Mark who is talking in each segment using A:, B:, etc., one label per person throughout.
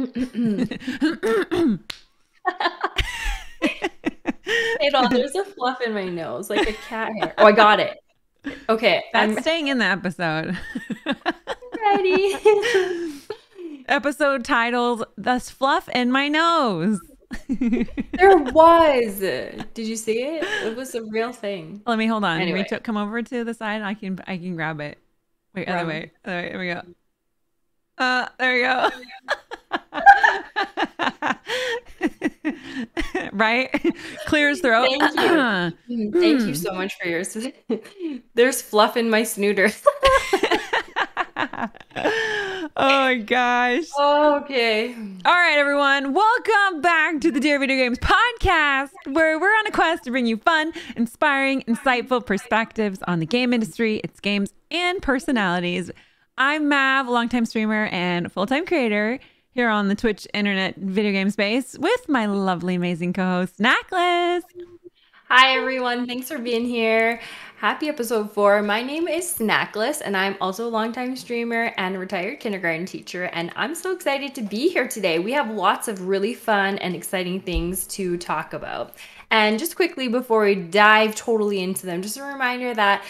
A: Hey, doll, there's a fluff in my nose, like a cat hair. Oh, I got it. Okay,
B: That's staying in the episode.
A: ready.
B: Episode titled "Thus Fluff in My Nose."
A: There was. Did you see it? It was a real thing.
B: Let me hold on.
A: Anyway.
B: Come over to the side. I can grab it. Wait, other way. There we go. There we go. Right? Clear his throat.
A: Thank you. Thank you so much for yours. There's fluff in my snooter.
B: Oh my gosh.
A: Okay.
B: All right, everyone. Welcome back to the Dear Video Games podcast, where we're on a quest to bring you fun, inspiring, insightful perspectives on the game industry, its games, and personalities. I'm Mav, a longtime streamer and full-time creator here on the Twitch internet video game space with my lovely, amazing co-host, Snackless.
A: Hi, everyone. Thanks for being here. Happy episode 4. My name is Snackless, and I'm also a longtime streamer and a retired kindergarten teacher, and I'm so excited to be here today. We have lots of really fun and exciting things to talk about. And just quickly before we dive totally into them, just a reminder that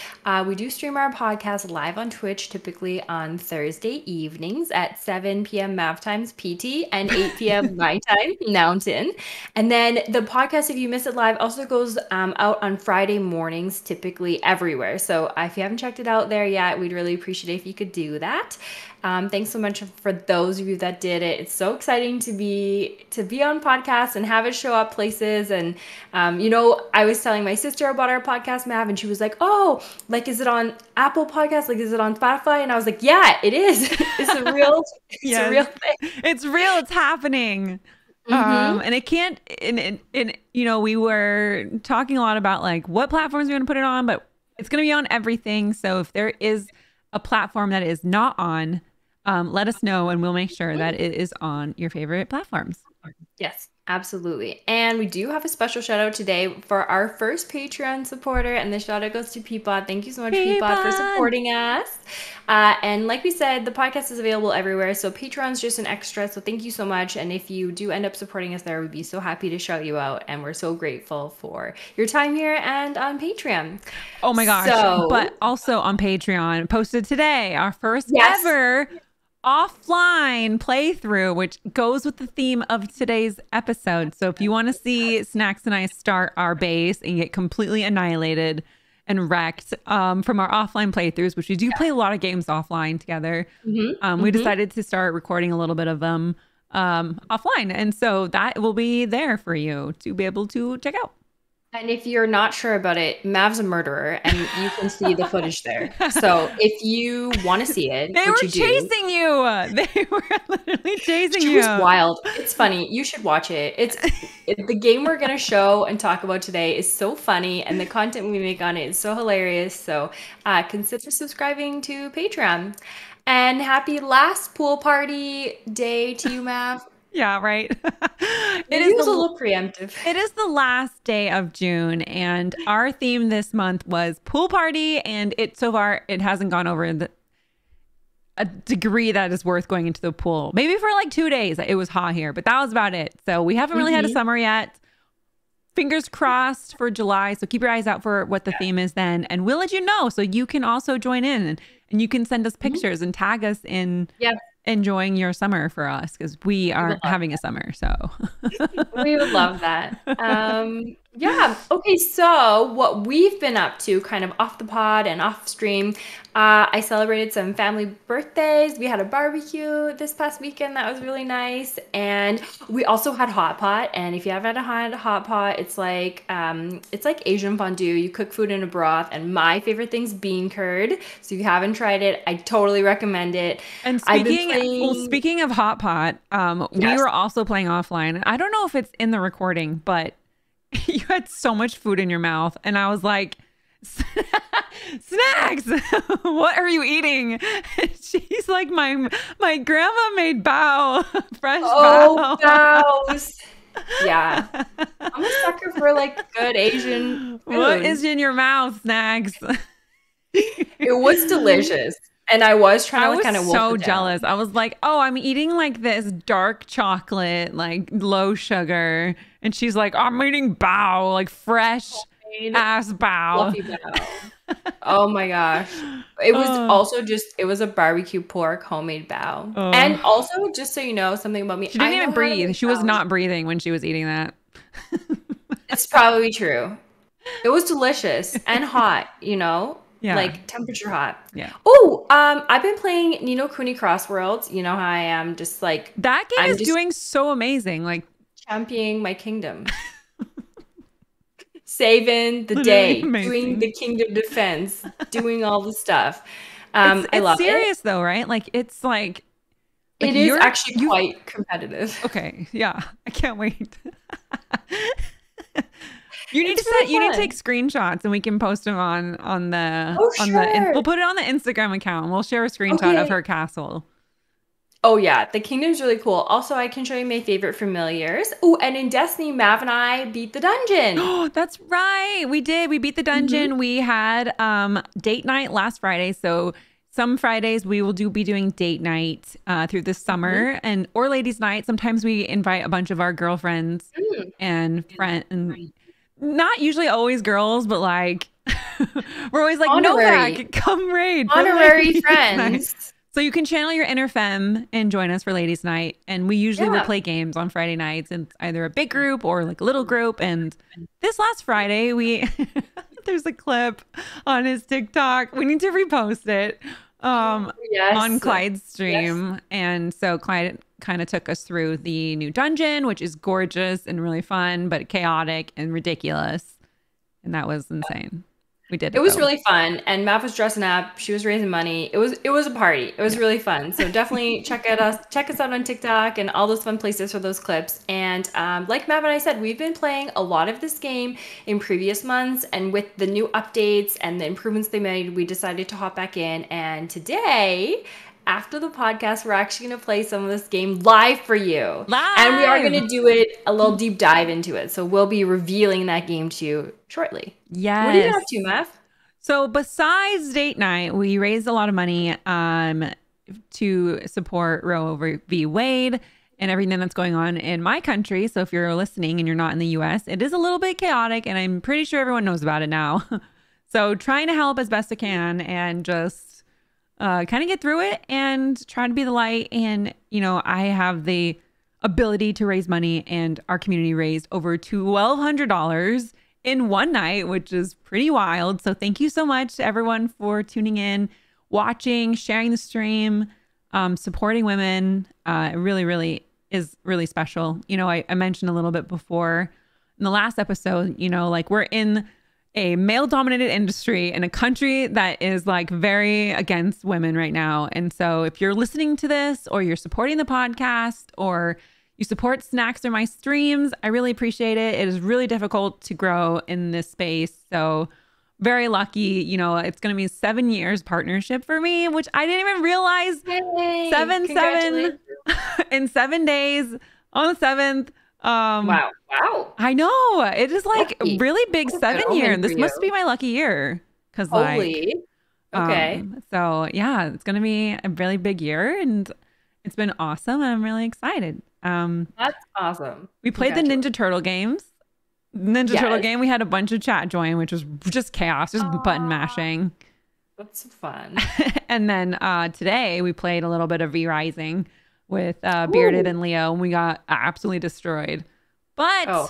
A: we do stream our podcast live on Twitch, typically on Thursday evenings at 7 p.m. Mav times PT and 8 p.m. my time, Mountain. And then the podcast, if you miss it live, also goes out on Friday mornings, typically everywhere. So if you haven't checked it out there yet, we'd really appreciate it if you could do that. Thanks so much for those of you that did it. It's so exciting to be on podcasts and have it show up places. And I was telling my sister about our podcast, Mav, and she was like, "Oh, like, is it on Apple Podcasts? Like, is it on Spotify?" And I was like, "Yeah, it is. It's a real,
B: Yes.
A: a real thing.
B: It's real. It's happening." And it can't. And we were talking a lot about like what platforms we're going to put it on, but it's going to be on everything. So if there is a platform that is not on, let us know and we'll make sure that it is on your favorite platforms.
A: Yes, absolutely. And we do have a special shout out today for our first Patreon supporter, and the shout out goes to Peapod. Thank you so much, Peapod, for supporting us. And like we said, the podcast is available everywhere, so Patreon's just an extra, so thank you so much. And if you do end up supporting us there, we'd be so happy to shout you out, and we're so grateful for your time here and on Patreon.
B: Oh my gosh. But also on Patreon, posted today, our first ever offline playthrough, which goes with the theme of today's episode. So if you want to see Snacks and I start our base and get completely annihilated and wrecked from our offline playthroughs, which we do play a lot of games offline together, we decided to start recording a little bit of them offline. And so that will be there for you to be able to check out.
A: And if you're not sure about it, Mav's a murderer, and you can see the footage there. So if you want to see it,
B: they were chasing you. They were literally chasing you.
A: It was wild. It's funny. You should watch it. The game we're going to show and talk about today is so funny, and the content we make on it is so hilarious. So consider subscribing to Patreon. And happy last pool party day to you, Mav.
B: Yeah, right.
A: It was a little preemptive.
B: It is the last day of June, and our theme this month was pool party, and so far it hasn't gone over a degree that is worth going into the pool. Maybe for like 2 days. It was hot here, but that was about it. So we haven't really had a summer yet. Fingers crossed for July. So keep your eyes out for what the theme is then, and we'll let you know so you can also join in, and you can send us pictures and tag us in. Yeah. Enjoying your summer for us, because we aren't having a summer, so
A: we would love that. Yeah. Okay. So what we've been up to, kind of off the pod and off stream, I celebrated some family birthdays. We had a barbecue this past weekend that was really nice, and we also had hot pot. And if you haven't had a hot pot, it's like Asian fondue. You cook food in a broth, and my favorite thing's bean curd. So if you haven't tried it, I totally recommend it.
B: And speaking of hot pot, we were also playing offline. I don't know if it's in the recording, but you had so much food in your mouth, and I was like, Snacks, what are you eating? She's like, my grandma made bao, fresh bao.
A: Baos. Yeah. I'm a sucker for like good Asian food.
B: What is in your mouth, Snacks?
A: It was delicious. And I was trying
B: I
A: to like
B: was
A: kind of
B: so jealous. I was like, oh, I'm eating like this dark chocolate, like low sugar. And she's like, I'm eating bao, like fresh ass bao.
A: Fluffy bao. Oh my gosh. It was
B: Oh,
A: also just, it was a barbecue pork homemade bao. And
B: oh.
A: also, just so you know, something about me,
B: She didn't
A: I
B: even
A: know how to
B: breathe.
A: make
B: She was
A: bao.
B: not breathing when she was eating that.
A: It's probably true. It was delicious and hot,
B: Yeah.
A: like temperature hot.
B: Yeah.
A: Oh, I've been playing Nino Kuni Crossworlds. You know how I am, just like
B: That game
A: I'm
B: is
A: just
B: doing so amazing. Like
A: championing my kingdom, saving the
B: literally
A: day, doing
B: amazing.
A: the kingdom defense, doing all the stuff. I
B: It's
A: love it.
B: serious though, right? Like
A: It is actually
B: you've
A: quite competitive.
B: okay, yeah. I can't wait.
A: It's really
B: You need to
A: fun.
B: take screenshots and we can post them
A: Oh,
B: on the
A: sure.
B: we'll put it on the Instagram account. We'll share a screenshot of
A: Okay.
B: her castle.
A: Oh yeah, the kingdom's really cool. Also, I can show you my favorite familiars. Oh, and in Destiny, Mav and I beat the dungeon.
B: Oh, that's right. We did. We beat the
A: Mhm.
B: dungeon. We had date night last Friday. So some Fridays we will be doing date night through the
A: Mhm.
B: summer and or ladies night. Sometimes we invite a bunch of our girlfriends
A: Mm.
B: and friend and not usually always girls, but like we're always like
A: Honorary,
B: Novak, come raid for
A: honorary
B: ladies night.
A: friends.
B: So you can channel your inner femme and join us for ladies night. And we usually will
A: Yeah.
B: play games on Friday nights and either a big group or like a little group. And this last Friday, we there's a clip on his TikTok. We need to repost it on
A: Yes.
B: Clyde's
A: Yes.
B: stream. And so Clyde kind of took us through the new dungeon, which is gorgeous and really fun, but chaotic and ridiculous. And that was insane. We did
A: It
B: it
A: was
B: though.
A: really fun, and Mav was dressing up. She was raising money. It was a party. It was
B: Yeah.
A: really fun. So definitely check us out on TikTok and all those fun places for those clips. And like Mav and I said, we've been playing a lot of this game in previous months, and with the new updates and the improvements they made, we decided to hop back in. And today, after the podcast, we're actually going to play some of this game live for you. And we are going
B: Live.
A: to do it a little deep dive into it. So we'll be revealing that game to you shortly. What are you up
B: Yes.
A: to, Mav?
B: So besides date night, we raised a lot of money to support Roe v. Wade and everything that's going on in my country. So if you're listening and you're not in the US, it is a little bit chaotic and I'm pretty sure everyone knows about it now. So trying to help as best I can and just kind of get through it and try to be the light. And, I have the ability to raise money and our community raised over $1,200 in one night, which is pretty wild. So thank you so much to everyone for tuning in, watching, sharing the stream, supporting women. It really, really is really special. I mentioned a little bit before in the last episode, like we're in a male dominated industry in a country that is like very against women right now. And so if you're listening to this or you're supporting the podcast or you support Snacks or my streams, I really appreciate it. It is really difficult to grow in this space. So very lucky, it's going to be 7 years partnership for me, which I didn't even realize.
A: Yay!
B: Seven
A: Congratulations.
B: in 7 days on the seventh.
A: Wow. Wow.
B: I know it is like a
A: Lucky.
B: really big
A: That's a good
B: 7 year.
A: omen for
B: This
A: you.
B: must be my lucky year. Cause like,
A: Holy. Okay.
B: so yeah, it's going to be a really big year and it's been awesome. And I'm really excited.
A: That's awesome.
B: We played the
A: Congratulations.
B: Ninja Turtle games. Ninja Turtle
A: Yes.
B: game. We had a bunch of chat join, which was just chaos, just button
A: Aw,
B: mashing.
A: that's fun.
B: And then today we played a little bit of V Rising with Bearded
A: Ooh.
B: and Leo, and we got absolutely destroyed. But
A: Oh,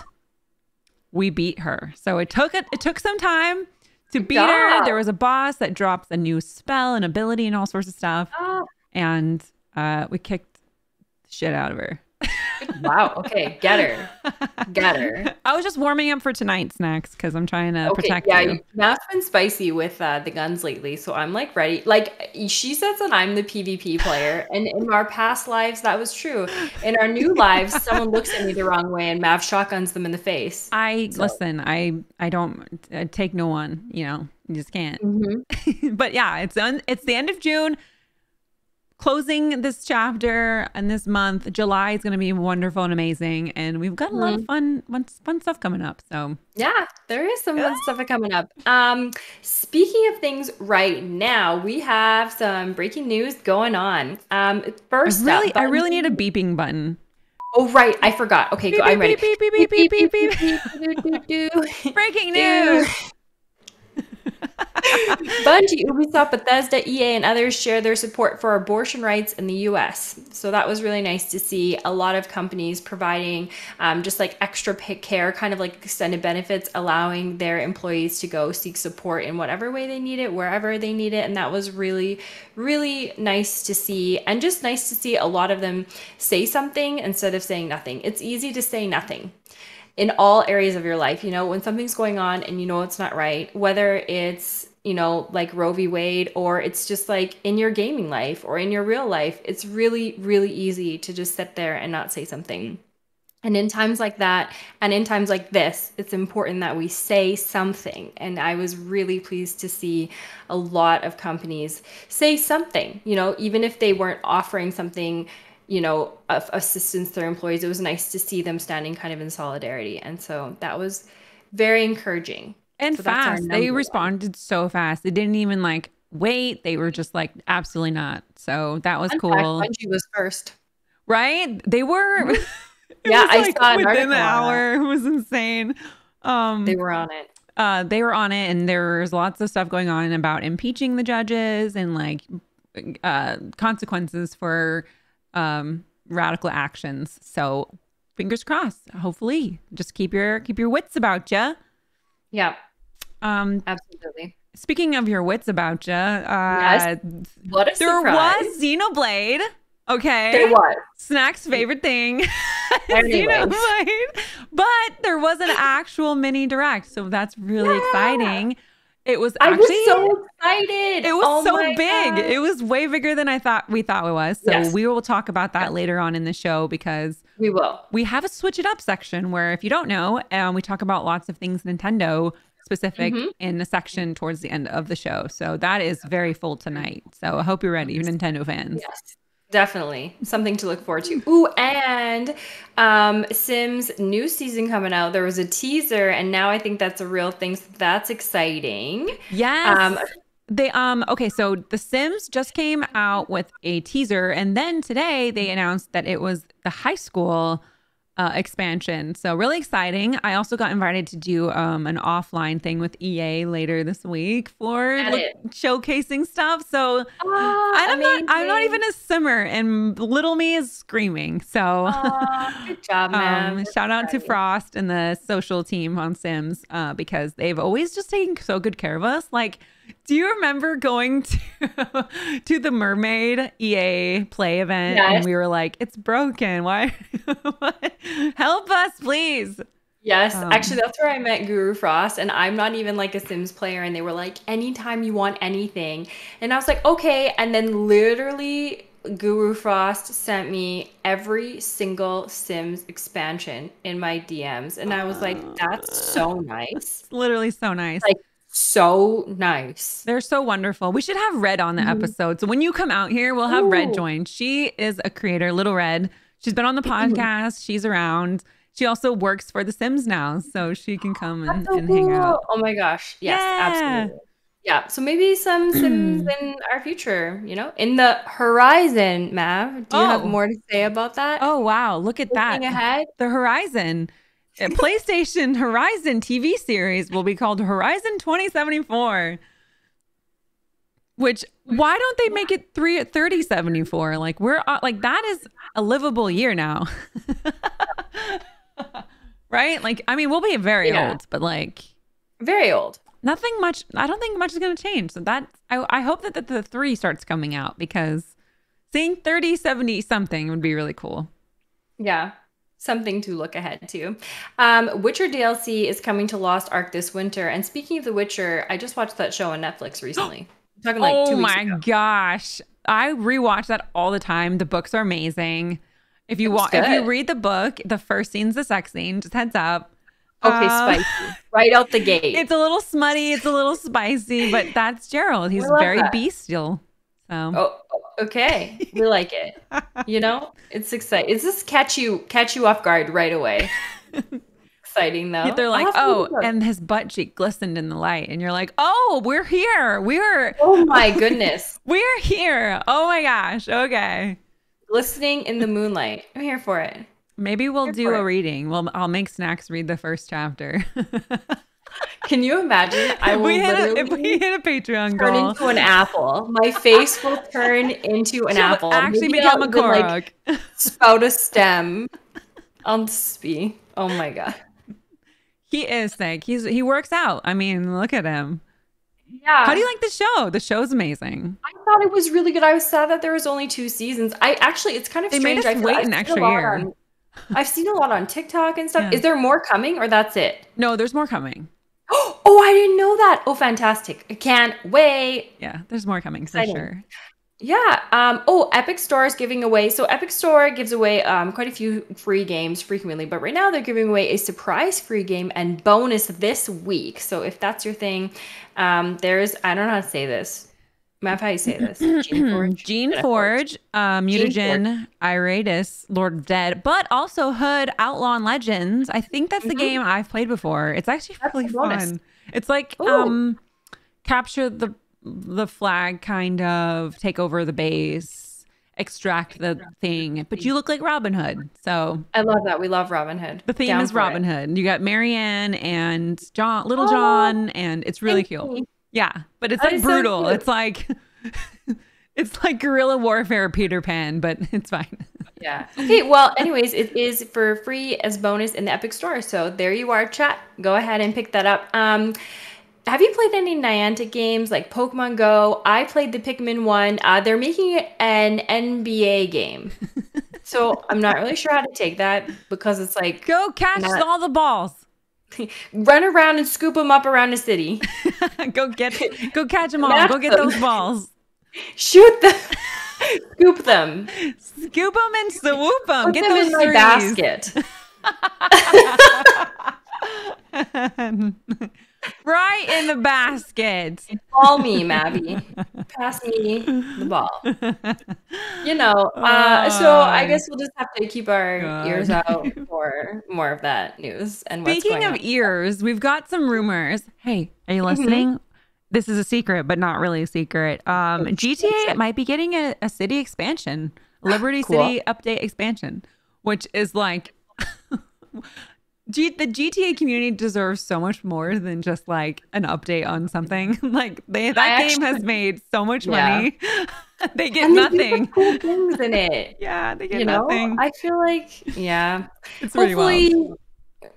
B: we beat her. So it took some time to
A: good
B: beat her.
A: job.
B: There was a boss that drops a new spell and ability and all sorts of stuff,
A: Ah,
B: and we kicked the shit out of her.
A: wow. Okay. Get her. Get her.
B: I was just warming up for tonight's Snacks because I'm trying to
A: Okay.
B: protect
A: Yeah.
B: you.
A: Matt's been spicy with the guns lately. So I'm like ready. Like she says that I'm the PvP player. And in our past lives, that was true. In our new lives, someone looks at me the wrong way and Mav shotguns them in the face. So,
B: Listen. I don't take no one. You just can't.
A: mhm.
B: But yeah, it's the end of June. closing this chapter and this month. July is going to be wonderful and amazing, and we've got a lot of fun stuff coming up. So
A: yeah, there is some fun stuff coming up. Speaking of things right now, we have some breaking news going on. First
B: I really need a beeping button.
A: Oh, right. I forgot. Okay, go. I'm ready.
B: Breaking news.
A: Bungie, Ubisoft, Bethesda, EA, and others share their support for abortion rights in the US. So that was really nice to see. A lot of companies providing just like extra care, kind of like extended benefits, allowing their employees to go seek support in whatever way they need it, wherever they need it. And that was really, really nice to see. And just nice to see a lot of them say something instead of saying nothing. It's easy to say nothing in all areas of your life. You know, when something's going on and you know it's not right, whether it's, you know, like Roe v. Wade, or it's just like in your gaming life or in your real life, it's really, really easy to just sit there and not say something. And in times like that, and in times like this, it's important that we say something. And I was really pleased to see a lot of companies say something, you know, even if they weren't offering something, you know, of assistance to their employees. It was nice to see them standing kind of in solidarity. And so that was very encouraging.
B: And so fast. They responded so fast. They didn't even like wait. They were just like, absolutely not. So that was cool.
A: Bungie was first.
B: Right? They were.
A: Yeah, I saw
B: within an hour. It was insane.
A: They were on it.
B: They were on it, and there was lots of stuff going on about impeaching the judges and like consequences for radical actions. So fingers crossed. Hopefully, just keep your wits about you.
A: Yeah. Absolutely.
B: Speaking of your wits about you,
A: yes. What a
B: there
A: surprise.
B: was Xenoblade. Okay.
A: There was.
B: Snack's favorite thing.
A: Anyways.
B: Xenoblade. But there was an actual mini direct, so that's really exciting. It was actually,
A: I was so excited.
B: It was so big.
A: God.
B: It was way bigger than we thought it was. So
A: yes.
B: we will talk about that later on in the show, because
A: we will.
B: We have a switch it up section where, if you don't know, we talk about lots of things Nintendo specific in the section towards the end of the show. So that is very full tonight. So I hope you're ready, you Nintendo fans.
A: Yes. Definitely something to look forward to. Ooh, and Sims new season coming out. There was a teaser, and now I think that's a real thing. So that's exciting.
B: Yes. Okay, so The Sims just came out with a teaser, and then today they announced that it was the high school expansion. So really exciting. I also got invited to do an offline thing with EA later this week for showcasing stuff. So I'm not even a simmer, and little me is screaming. So
A: good job, man.
B: Shout out to Frost and the social team on Sims because they've always just taken so good care of us. Like, do you remember going to the Mermaid EA Play event? Yes. And we were like, it's broken. Why? Help us, please.
A: Yes. Actually, that's where I met Guru Frost. And I'm not even like a Sims player. And they were like, anytime you want anything. And I was like, okay. And then literally Guru Frost sent me every single Sims expansion in my DMs. And I was like, that's so nice.
B: It's literally so nice.
A: Like, so nice.
B: They're so wonderful. We should have Red on the episode. So when you come out here, we'll have Red join. She is a creator, Little Red. She's been on the podcast. She's around. She also works for The Sims now, so she can come and hang out.
A: Oh my gosh. Yes, absolutely. Yeah. So maybe some Sims in our future, you know, in the horizon, Mav. Do you have more to say about that?
B: Oh, wow. Look at that.
A: Ahead.
B: The horizon. A PlayStation Horizon TV series will be called Horizon 2074. Which, why don't they make it 3074? Like, we're like, that is a livable year now. Right? Like, I mean, we'll be very old, but like,
A: very old.
B: Nothing much. I don't think much is going to change. So that I hope that the 3 starts coming out, because seeing 3070 something would be really cool.
A: Yeah. Something to look ahead to. Witcher DLC is coming to Lost Ark this winter. And speaking of The Witcher, I just watched that show on Netflix recently. I'm talking like 2 weeks ago. Oh my
B: gosh. I rewatch that all the time. The books are amazing. If you read the book, the first scene's the sex scene. Just heads up.
A: Okay, spicy. Right out the gate.
B: It's a little smutty. It's a little spicy, but that's Gerald. He's very bestial. So
A: Oh, okay. We like it. You know, it's exciting. Is this catch you off guard right away? Exciting though.
B: they're
A: I'll
B: like,
A: have to
B: oh,
A: look it up.
B: and his butt cheek glistened in the light, and you're like, oh, we're here.
A: Oh my goodness.
B: We're here. Oh my gosh. Okay.
A: Glistening in the moonlight. I'm here for it.
B: Maybe we'll
A: Here
B: do
A: for
B: a
A: it.
B: reading. Well, I'll make Snacks read the first chapter.
A: Can you imagine? I
B: If
A: will
B: we
A: literally
B: hit a Patreon
A: turn
B: goal,
A: into an apple. My face will turn into an
B: she'll
A: apple.
B: actually
A: Maybe
B: become
A: I'll
B: a
A: even
B: Korok.
A: spout a stem. I'll just be. Oh my god.
B: He is sick. He works out. I mean, look at him. How do
A: Yeah.
B: you like the show? The show's amazing.
A: I thought it was really good. I was sad that there was only 2 seasons. I actually, it's kind of
B: They made
A: strange.
B: us wait an extra year.
A: I've seen a lot on TikTok and stuff.
B: Yeah.
A: Is there more coming or that's it?
B: No, there's more coming.
A: Oh, I didn't know that. Oh, fantastic. I can't wait.
B: Yeah, there's more coming for
A: Exciting.
B: sure.
A: Yeah. Epic Store is giving away. So Epic Store gives away quite a few free games frequently, but right now they're giving away a surprise free game and bonus this week. So if that's your thing, there's I don't know how to say this. Mav, how you say this? Gene Forge?
B: Gene Forge, Mutagen, Iratus, Lord of Dead, but also Hood, Outlaw and Legends. I think that's the game I've played before. It's actually
A: That's
B: really
A: the bonus.
B: fun. It's like
A: Ooh.
B: capture the flag, kind of take over the base, extract the thing, but you look like Robin Hood. So
A: I love that. We love Robin Hood.
B: the theme
A: Down
B: is
A: for
B: Robin
A: it.
B: Hood. You got Marianne and John, Little
A: Oh,
B: John, and it's really
A: thank
B: cute.
A: you.
B: Yeah, but it's
A: That
B: like
A: is so
B: brutal.
A: cute.
B: It's like it's like guerrilla warfare Peter Pan, but it's fine.
A: Yeah. Okay. Well, anyways, it is for free as bonus in the Epic Store. So there you are, chat. Go ahead and pick that up. Have you played any Niantic games like Pokemon Go? I played the Pikmin one. They're making an NBA game. So I'm not really sure how to take that because it's like
B: Go catch
A: not-
B: all the balls.
A: run around and scoop them up around the city.
B: Go catch them all.
A: Match
B: Go get
A: them.
B: those balls.
A: Shoot them. Scoop them.
B: Scoop them and swoop them.
A: Put
B: Get
A: them
B: those
A: in my
B: threes.
A: basket.
B: Right in the basket.
A: Call me, Mabby. Pass me the ball. You know, so I guess we'll just have to keep our
B: God.
A: ears out for more of that news and what's
B: Speaking
A: going
B: of
A: on.
B: ears, we've got some rumors. Hey, are you listening? This is a secret, but not really a secret. GTA might be getting a city expansion, Liberty
A: Cool.
B: City update expansion, which is like the GTA community deserves so much more than just like an update on something. Like that game has made so much money. They get
A: And they do
B: nothing.
A: put cool things in it.
B: Yeah, they get
A: You know,
B: nothing.
A: I feel like, yeah.
B: It's pretty wild.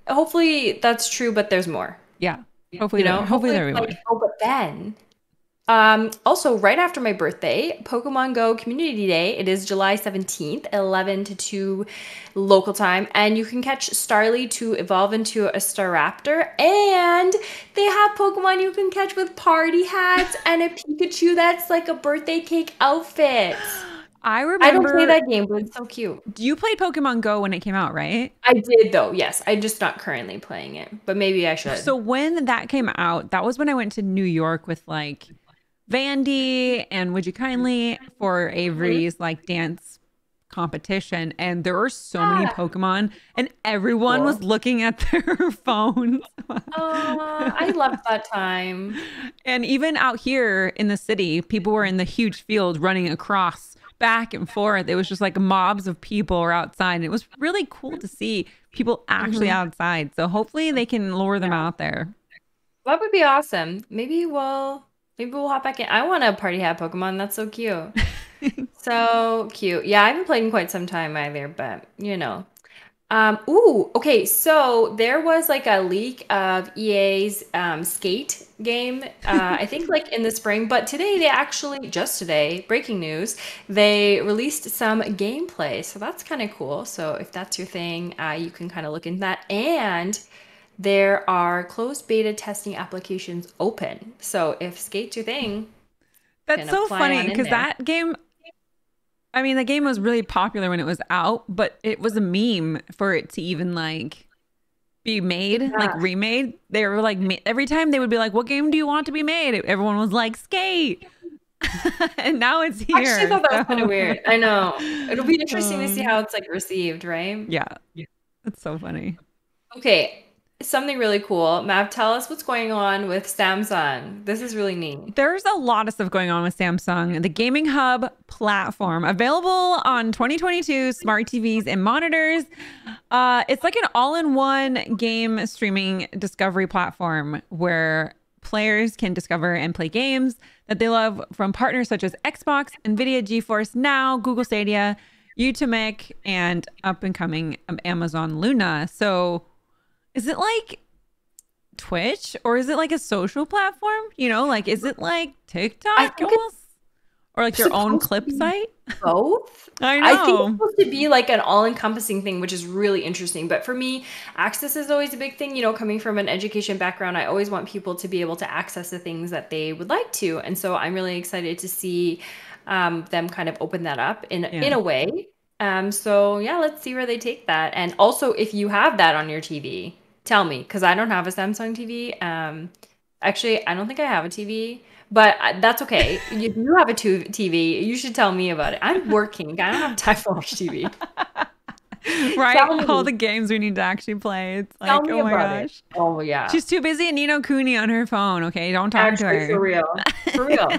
A: Hopefully that's true, but there's more.
B: Yeah. Hopefully,
A: You know,
B: hopefully there
A: it's
B: will be
A: like, oh, but then, also right after my birthday, Pokemon Go Community Day. It is July 17th, 11 to 2 local time, and you can catch Starly to evolve into a Staraptor, and they have Pokemon you can catch with party hats and a Pikachu that's like a birthday cake outfit.
B: I
A: I don't
B: remember.
A: play that game, but it's so cute.
B: You played Pokemon Go when it came out, right?
A: I did though, yes. I'm just not currently playing it, but maybe I should.
B: So when that came out, that was when I went to New York with like Vandy and Would You Kindly for Avery's like dance competition, and there were so many Pokemon, and everyone
A: Cool.
B: was looking at their phones.
A: I loved that time.
B: And even out here in the city, people were in the huge field running across back and forth. It was just like mobs of people were outside, and it was really cool to see people actually outside. So hopefully they can lure them out there.
A: That would be awesome. Maybe we'll hop back in. I want a party hat Pokemon. That's so cute. So cute. Yeah, I haven't played in quite some time either, but you know. Okay, so there was like a leak of EA's Skate game, I think like in the spring, but today they actually, just today, breaking news, they released some gameplay. So that's kind of cool. So if that's your thing, you can kind of look into that. And there are closed beta testing applications open. So if Skate's your thing,
B: That's
A: can
B: so
A: apply
B: funny
A: on in
B: because
A: there.
B: that game, I mean, the game was really popular when it was out, but it was a meme for it to even like be made, like remade. They were like, every time they would be like, what game do you want to be made? Everyone was like, Skate. and now it's here.
A: I actually thought that was kind
B: so-
A: of weird. I know. It'll be interesting to see
B: Um,
A: how it's like received, right?
B: yeah, that's so funny.
A: Okay, something really cool. Mav, tell us what's going on with Samsung. This is really neat.
B: There's a lot of stuff going on with Samsung. The Gaming Hub platform available on 2022 smart TVs and monitors. It's like an all-in-one game streaming discovery platform where players can discover and play games that they love from partners such as Xbox, Nvidia GeForce Now, Google Stadia, Utomic, and up and coming Amazon Luna. So is it like Twitch or is it like a social platform? You know, like is it like TikTok
A: I think it's
B: almost? Or like their own
A: supposed to
B: clip
A: be
B: site?
A: both.
B: I
A: I think it's
B: know.
A: supposed to be like an all-encompassing thing, which is really interesting. But for me, access is always a big thing. You know, coming from an education background, I always want people to be able to access the things that they would like to. And so I'm really excited to see them kind of open that up in
B: Yeah.
A: a way. So yeah, let's see where they take that. And also, if you have that on your TV, tell me, because I don't have a Samsung TV. Actually, I don't think I have a TV. But that's okay. If you have a TV, you should tell me about it. I'm working. I don't have time to watch TV.
B: Right?
A: Tell
B: All
A: me.
B: the games we need to actually play. It's
A: Tell
B: like,
A: me
B: oh my
A: about it.
B: gosh.
A: Oh yeah.
B: She's too busy at Nino Cooney on her phone. Okay, don't talk to
A: Actually, for
B: her.
A: real. For real.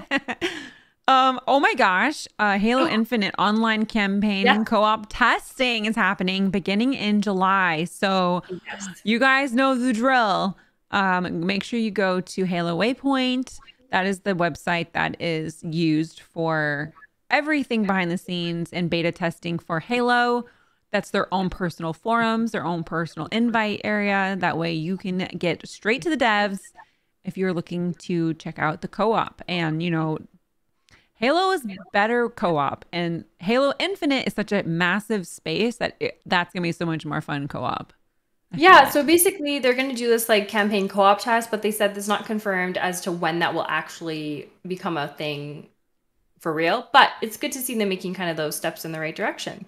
B: Oh my gosh. Halo Infinite online campaign
A: Yes.
B: and co-op testing is happening beginning in July. So
A: Yes.
B: you guys know the drill. Make sure you go to Halo Waypoint. That is the website that is used for everything behind the scenes and beta testing for Halo. That's their own personal forums, their own personal invite area. That way you can get straight to the devs if you're looking to check out the co-op. And, you know, Halo is better co-op, and Halo Infinite is such a massive space that that's going to be so much more fun co-op. I feel
A: Yeah,
B: like.
A: so basically they're going to do this like campaign co-op test, but they said it's not confirmed as to when that will actually become a thing for real. But it's good to see them making kind of those steps in the right direction.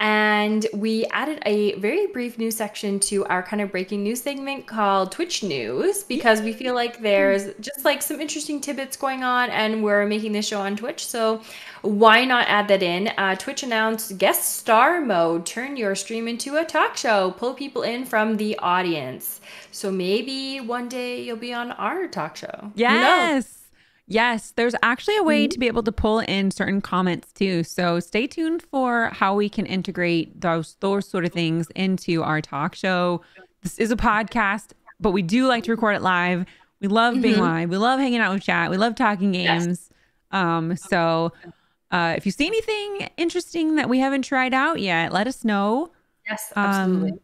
A: And we added a very brief news section to our kind of breaking news segment called Twitch News because we feel like there's just like some interesting tidbits going on and we're making this show on Twitch. So why not add that in? Twitch announced guest star mode, turn your stream into a talk show, pull people in from the audience. So maybe one day you'll be on our talk show. Who knows?
B: Yes. Yes, there's actually a way to be able to pull in certain comments too. So stay tuned for how we can integrate those sort of things into our talk show. This is a podcast, but we do like to record it live. We love being live. We love hanging out with chat. We love talking
A: Yes.
B: games. So if you see anything interesting that we haven't tried out yet, let us know.
A: Yes, absolutely.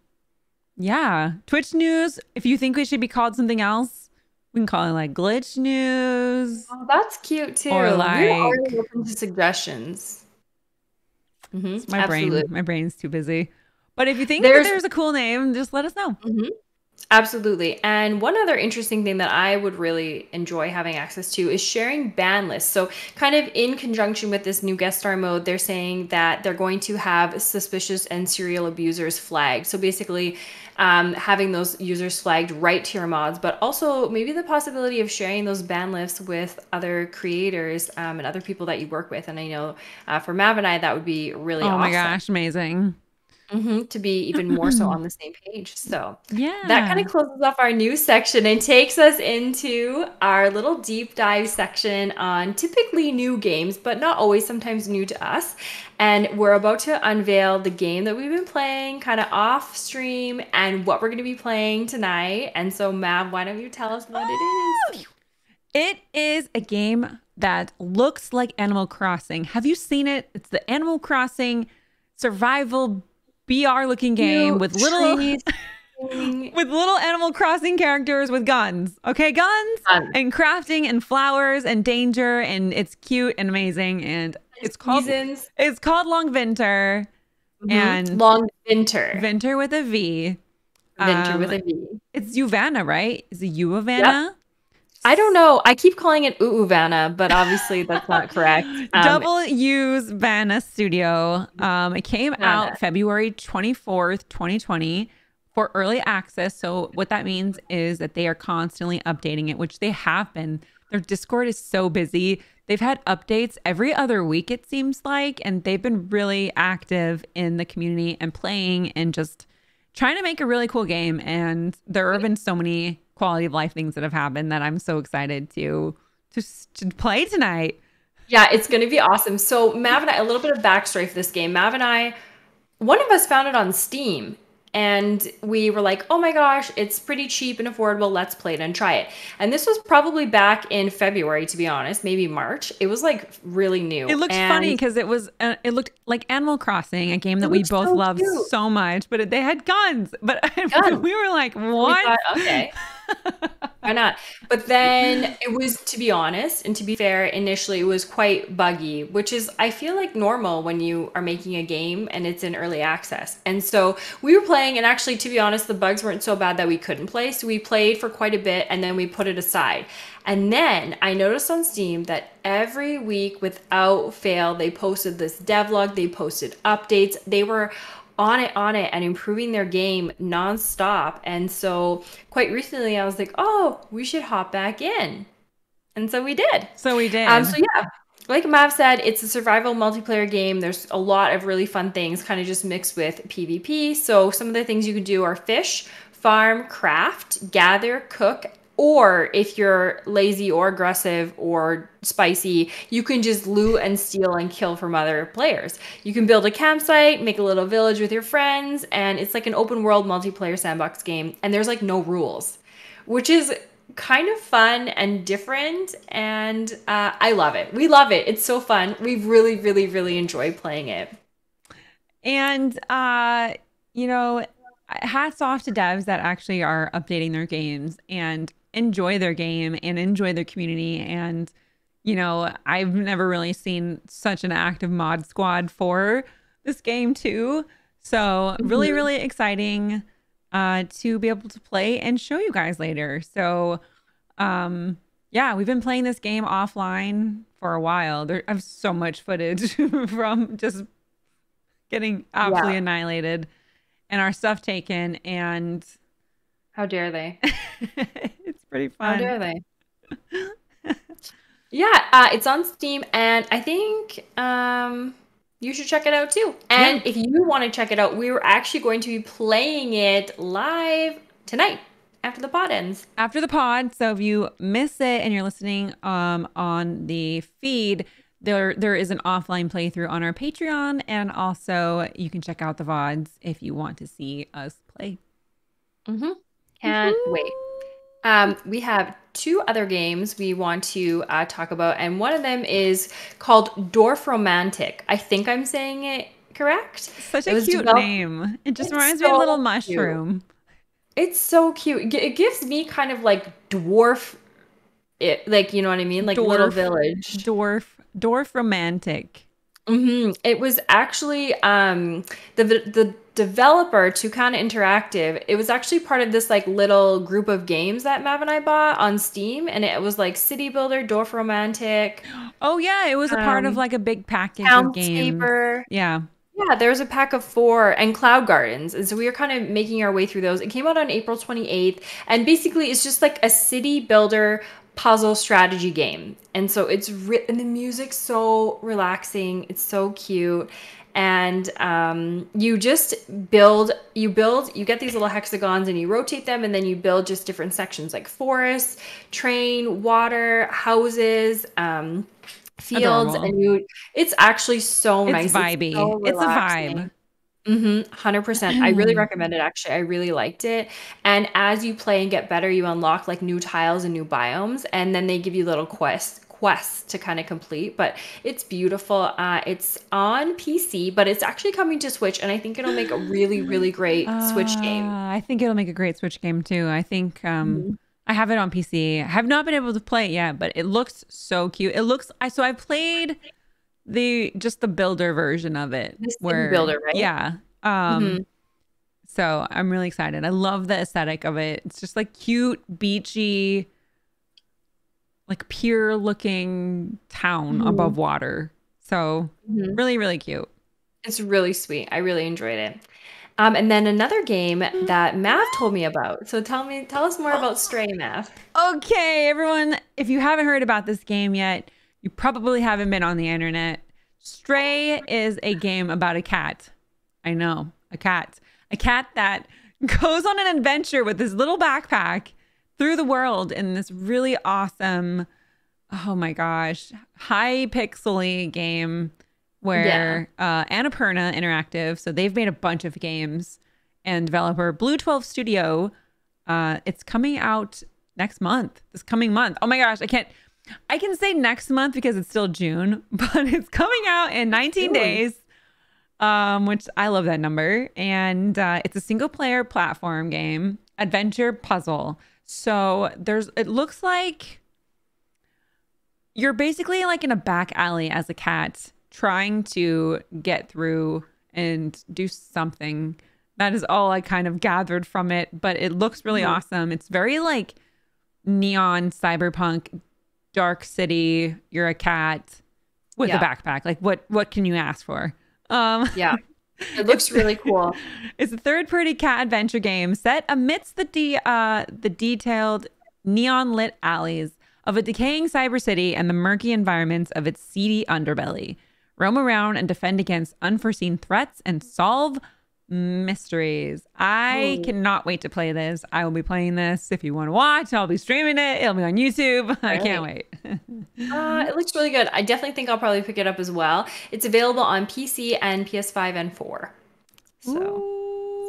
B: Yeah. Twitch news. If you think we should be called something else, we can call it like glitch news
A: Oh, that's cute too.
B: or
A: We're
B: like
A: already open to suggestions.
B: my
A: Absolutely.
B: brain's too busy. But if you think that
A: There's
B: there's a cool name, just let us know.
A: Absolutely. And one other interesting thing that I would really enjoy having access to is sharing ban lists. So, kind of in conjunction with this new guest star mode, they're saying that they're going to have suspicious and serial abusers flagged. So, basically, having those users flagged right to your mods, but also maybe the possibility of sharing those ban lists with other creators and other people that you work with. And I know for Mav and I, that would be really
B: Oh my
A: awesome.
B: gosh, amazing.
A: To be even more so on the same page. So that kind
B: Yeah.
A: of closes off our news section and takes us into our little deep dive section on typically new games, but not always, sometimes new to us. And we're about to unveil the game that we've been playing kind of off stream and what we're going to be playing tonight. And so, Mav, why don't you tell us what it is?
B: It is a game that looks like Animal Crossing. Have you seen it? It's the Animal Crossing survival BR looking game with little
A: Trees.
B: with little Animal Crossing characters with guns. Okay, guns
A: Fun.
B: and crafting and flowers and danger, and it's cute and amazing, and it's called
A: Seasons.
B: Long Vinter and
A: Long Vinter.
B: Vinter with a V.
A: Vinter with a V.
B: It's Uvana, right? Is it Uvana?
A: I don't know. I keep calling it Uuvana, but obviously that's not correct.
B: Double U's Vanna Studio. It came
A: Vanna.
B: out February 24th, 2020 for early access. So what that means is that they are constantly updating it, which they have been. Their Discord is so busy. They've had updates every other week, it seems like, and they've been really active in the community and playing and just trying to make a really cool game. And there have been so many quality of life things that have happened that I'm so excited to play tonight.
A: Yeah, it's going to be awesome. So Mav and I, a little bit of backstory for this game. Mav and I, one of us found it on Steam and we were like, oh my gosh, it's pretty cheap and affordable. Let's play it and try it. And this was probably back in February, to be honest, maybe March. It was like really new.
B: It looked funny because it looked like Animal Crossing, a game that we both loved so much, but they had guns. But we were like, what?
A: We thought, okay. Why not? But then it was, to be honest, and to be fair, initially it was quite buggy, which is, I feel like, normal when you are making a game and it's in early access. And so we were playing, and actually, to be honest, the bugs weren't so bad that we couldn't play. So we played for quite a bit and then we put it aside. And then I noticed on Steam that every week without fail, they posted this devlog, they posted updates. They were on it and improving their game nonstop. And so quite recently I was like, oh, we should hop back in. And so we did.
B: So yeah,
A: like Mav said, it's a survival multiplayer game. There's a lot of really fun things kind of just mixed with PvP. So some of the things you can do are fish, farm, craft, gather, cook, or if you're lazy or aggressive or spicy, you can just loot and steal and kill from other players. You can build a campsite, make a little village with your friends, and it's like an open world multiplayer sandbox game. And there's like no rules, which is kind of fun and different. And I love it. We love it. It's so fun. We've really, really, really enjoyed playing it.
B: And, hats off to devs that actually are updating their games and enjoy their game and enjoy their community. And, I've never really seen such an active mod squad for this game too. So really, really exciting to be able to play and show you guys later. So, we've been playing this game offline for a while. I have so much footage from just getting absolutely annihilated and our stuff taken, and
A: how dare they?
B: It's pretty fun.
A: How dare they? It's on Steam, and I think you should check it out too. And if you want to check it out, we were actually going to be playing it live tonight after the pod ends.
B: After the pod. So if you miss it and you're listening on the feed, there is an offline playthrough on our Patreon, and also you can check out the VODs if you want to see us play.
A: Can't wait. We have two other games we want to talk about, and one of them is called Dorfromantik. I think I'm saying it correct.
B: Such a cute name. It just reminds me of a little mushroom.
A: It's so cute. It gives me kind of like dwarf, like, you know what I mean? Like little village.
B: Dorfromantik.
A: It was actually the developer, Toucan Interactive. It was actually part of this like little group of games that Mav and I bought on Steam, and it was like City Builder, Dorfromantik.
B: Oh yeah, it was a part of like a big package of games. Yeah,
A: there was a pack of 4 and Cloud Gardens, and so we were kind of making our way through those. It came out on April 28th, and basically it's just like a city builder puzzle strategy game. And so it's and the music's so relaxing, it's so cute. And you just build, you get these little hexagons and you rotate them, and then you build just different sections like forests, train, water, houses, fields.
B: Adorable.
A: And it's actually so nice.
B: It's vibey. It's a vibe.
A: 100%. I really recommend it, actually. I really liked it. And as you play and get better, you unlock like new tiles and new biomes, and then they give you little quests to kind of complete. But it's beautiful. It's on PC, but it's actually coming to Switch, and I think it'll make a really, really great Switch game.
B: I think it'll make a great Switch game too. I think I have it on PC. I have not been able to play it yet, but it looks so cute. So I played the builder version of it.
A: Where builder, right?
B: Yeah. So I'm really excited. I love the aesthetic of it. It's just like cute, beachy, like pure looking town above water. So really, really cute.
A: It's really sweet. I really enjoyed it. And then another game that Mav told me about. So tell us more about Stray, Mav.
B: Okay, everyone, if you haven't heard about this game yet, you probably haven't been on the internet. Stray is a game about a cat. I know, a cat. A cat that goes on an adventure with this little backpack through the world in this really awesome, oh my gosh, high pixely game where Annapurna Interactive, so they've made a bunch of games, and developer Blue 12 Studio, it's coming out next month, this coming month. Oh my gosh, I can say next month because it's still June, but it's coming out in 19 days, which I love that number. And it's a single player platform game, adventure puzzle. So it looks like you're basically like in a back alley as a cat trying to get through and do something. That is all I kind of gathered from it, but it looks really awesome. It's very like neon cyberpunk, dark city. You're a cat with a backpack. Like what can you ask for?
A: Yeah. It looks really cool.
B: It's a third-party cat adventure game set amidst the detailed neon-lit alleys of a decaying cyber city and the murky environments of its seedy underbelly. Roam around and defend against unforeseen threats and solve mysteries. I cannot wait to play this. I will be playing this. If you want to watch, I'll be streaming it. It'll be on YouTube. I can't wait.
A: It looks really good. I definitely think I'll probably pick it up as well. It's available on PC and PS5 and 4. So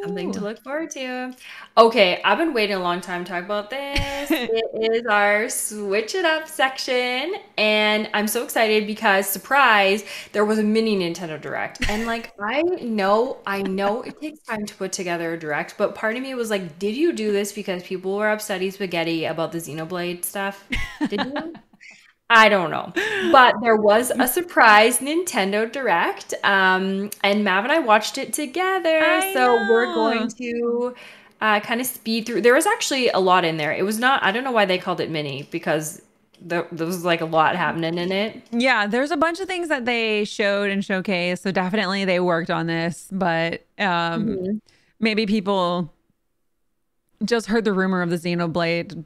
A: something to look forward to. Okay, I've been waiting a long time to talk about this. It is our Switch It Up section, and I'm so excited because, surprise, there was a mini Nintendo Direct. And like, I know it takes time to put together a Direct, but part of me was like, did you do this because people were upsetty spaghetti about the Xenoblade stuff? Did you? I don't know, but there was a surprise Nintendo Direct, and Mav and I watched it together. We're going to kind of speed through. There was actually a lot in there. It was not, I don't know why they called it mini, because there was like a lot happening in it.
B: Yeah, there's a bunch of things that they showed and showcased, so definitely they worked on this, but maybe people just heard the rumor of the Xenoblade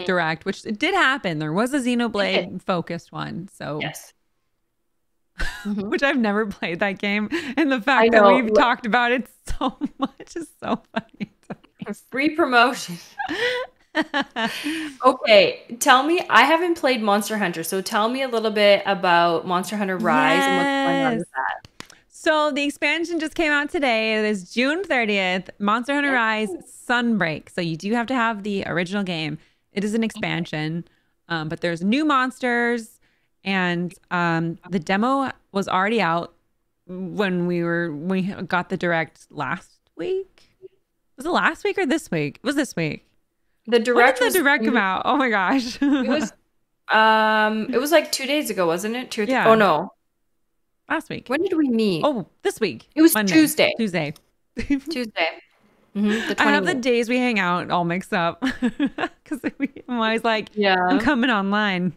B: Direct, which it did happen. There was a Xenoblade focused one. So
A: yes.
B: Which I've never played that game. And the fact that we've talked about it so much is so funny.
A: Free promotion. Okay, tell me, I haven't played Monster Hunter, so tell me a little bit about Monster Hunter Rise and what's going on with that.
B: So the expansion just came out today. It is June 30th. Monster Hunter Rise Sunbreak. So you do have to have the original game. It is an expansion, but there's new monsters, and the demo was already out when we got the Direct last week. Was it last week or this week? It was this week.
A: The Direct
B: when did the Direct come out? Oh my gosh.
A: It was like 2 days ago, wasn't it?
B: Yeah.
A: Oh no.
B: Last week.
A: When did we meet?
B: Oh, this week.
A: It was
B: Monday.
A: Tuesday.
B: Tuesday.
A: The
B: I have the days we hang out all mixed up because I'm always like, I'm coming online.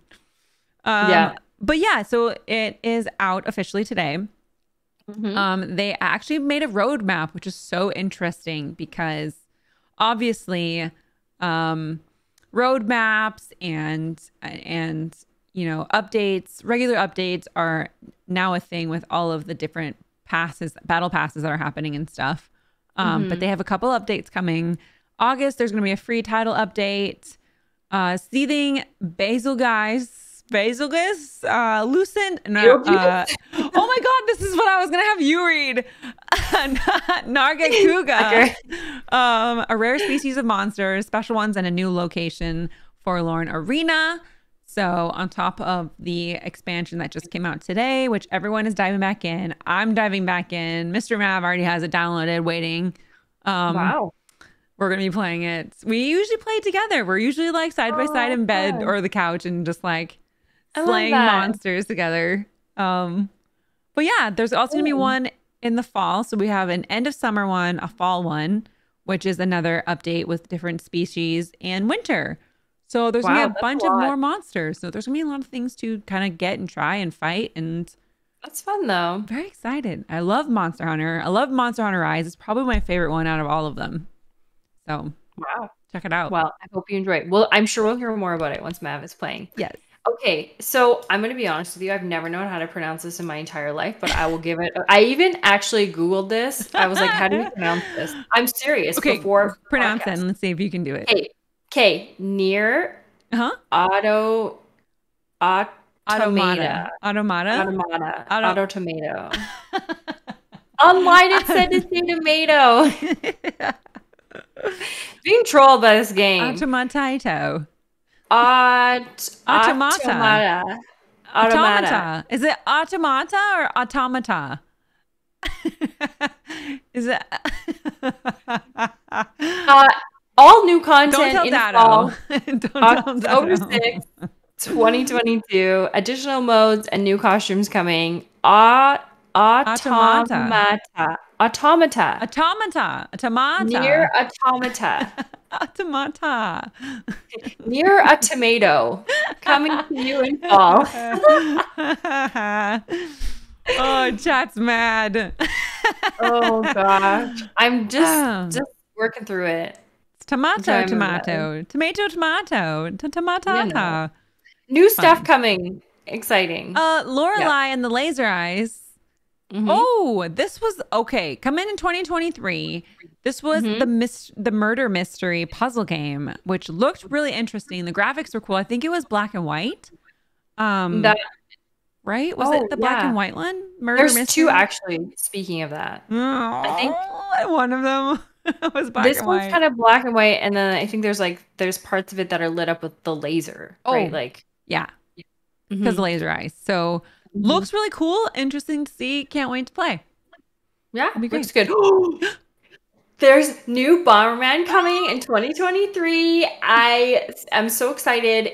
B: But yeah, so it is out officially today. They actually made a roadmap, which is so interesting because obviously roadmaps and you know, updates, regular updates are now a thing with all of the different battle passes that are happening and stuff. But they have a couple updates coming. August, there's going to be a free title update. Seething Basilgus, Lucent. Oh my God, this is what I was going to have you read. Nargacuga. A rare species of monsters, special ones, and a new location, Forlorn Arena. So on top of the expansion that just came out today, which everyone is diving back in, I'm diving back in. Mr. Mav already has it downloaded, waiting.
A: Wow.
B: We're going to be playing it. We usually play together. We're usually like side by side in bed or the couch and just like slaying monsters together. But yeah, there's also going to be one in the fall. So we have an end of summer one, a fall one, which is another update with different species, and winter. So there's going to be a bunch of more monsters. So there's going to be a lot of things to kind of get and try and fight. And
A: That's fun though.
B: Very excited. I love Monster Hunter. I love Monster Hunter Rise. It's probably my favorite one out of all of them. So
A: Wow.
B: check it out.
A: Well, I hope you enjoy it. Well, I'm sure we'll hear more about it once Mav is playing.
B: Yes.
A: Okay, so I'm going to be honest with you. I've never known how to pronounce this in my entire life, but I will give it. I even actually Googled this. I was like, how do you pronounce this? I'm serious.
B: Okay,
A: Before the
B: pronounce it
A: podcast.
B: and let's see if you can do it.
A: Okay, near
B: Uh-huh.
A: automata.
B: Automata.
A: Auto tomato. Online it said to say tomato. Being trolled by this game.
B: Automataito.
A: Automata.
B: Automata. Is it automata or automata? Is it?
A: All new content
B: Don't
A: in
B: tell
A: fall.
B: Don't tell
A: October 6th, 2022. Additional modes and new costumes coming. Automata. Near automata.
B: Automata.
A: Near a tomato. Coming to you in fall.
B: Oh, chat's mad.
A: Oh gosh. I'm just working through it.
B: It's tomato.
A: New stuff coming. Exciting.
B: Lorelei and the Laser Eyes.
A: Mhm.
B: Oh, this was okay. Come in 2023. This was the murder mystery puzzle game, which looked really interesting. The graphics were cool. I think it was black and white. Right? Was it the black and white one? Murder
A: There's
B: mystery?
A: two actually. Speaking of that, I think
B: one of them was black
A: this
B: and
A: one's
B: white.
A: kind of black and white, and then I think there's parts of it that are lit up with the laser. Right? Like
B: yeah, because of laser eyes. So looks really cool. Interesting to see. Can't wait to play.
A: Yeah, looks good. There's new Bomberman coming in 2023. I am so excited.